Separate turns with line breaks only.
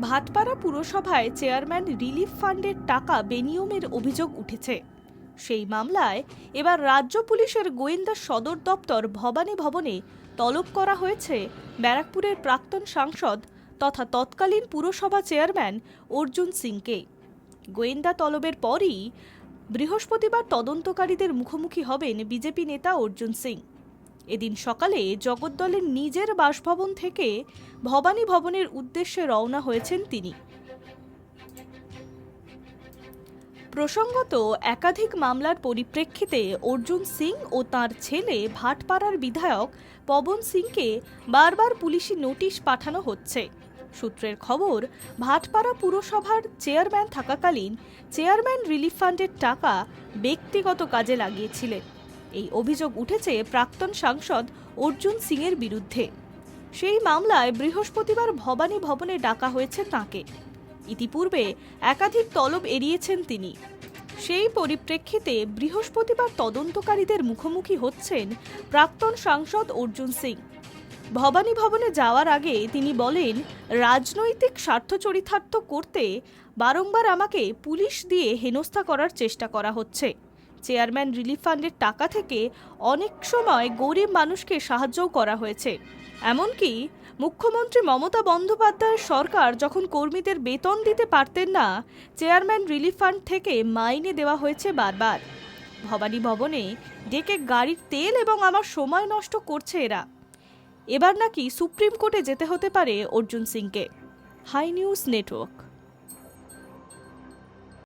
Bhatpara পুরসভায় chairman relief ফান্ডের টাকা বেনিয়মের অভিযোগ উঠেছে। সেই মামলায় এবার রাজ্য পুলিশের গোয়েন্দা সদর দপ্তর ভবানী ভবনে তলব করা হয়েছে ব্যারাকপুরের প্রাক্তন সাংসদ তথা তৎকালীন পুরসভা চেয়ারম্যান অর্জুন সিংকে। গোয়েন্দা তলবের পরই বৃহস্পতিবার তদন্তকারীদের মুখোমুখি হবেন বিজেপি নেতা অর্জুন সিং। এদিন সকালে জগদ্দলের নিজের বাসভবন থেকে ভবানী ভবনের উদ্দেশ্যে রওনা হয়েছেন তিনি। প্রসঙ্গত, একাধিক মামলার পরিপ্রেক্ষিতে অর্জুন সিং ও তার ছেলে ভাটপাড়ার বিধায়ক পবন সিংকে বারবার পুলিশি নোটিশ পাঠানো হচ্ছে। সূত্রের খবর, ভাটপাড়া পুরসভার চেয়ারম্যান থাকাকালীন চেয়ারম্যান রিলিফ ফান্ডের টাকা ব্যক্তিগত কাজে লাগিয়েছিলেন। এই অভিযোগ উঠেছে প্রাক্তন সাংসদ অর্জুন সিংয়ের বিরুদ্ধে। সেই মামলায় বৃহস্পতিবার ভবানী ভবনে ডাকা হয়েছে তাঁকে। ইতিপূর্বে একাধিক তলব এড়িয়েছেন তিনি। সেই পরিপ্রেক্ষিতে বৃহস্পতিবার তদন্তকারীদের মুখোমুখি হচ্ছেন প্রাক্তন সাংসদ অর্জুন সিং। ভবানী ভবনে যাওয়ার আগে তিনি বলেন, রাজনৈতিক স্বার্থ চরিতার্থ করতে বারংবার আমাকে পুলিশ দিয়ে হেনস্থা করার চেষ্টা করা হচ্ছে। চেয়ারম্যান রিলিফ ফান্ডের টাকা থেকে অনেক সময় গরিব মানুষকে সাহায্যও করা হয়েছে। এমনকি মুখ্যমন্ত্রী মমতা বন্দ্যোপাধ্যায়ের সরকার যখন কর্মীদের বেতন দিতে পারতেন না, চেয়ারম্যান রিলিফ ফান্ড থেকে মাইনে দেওয়া হয়েছে বারবার। ভবানী ভবনে ডেকে গাড়ির তেল এবং আমার সময় নষ্ট করছে এরা। এবার নাকি সুপ্রিম কোর্টে যেতে হতে পারে অর্জুন সিংকে। Hi news network.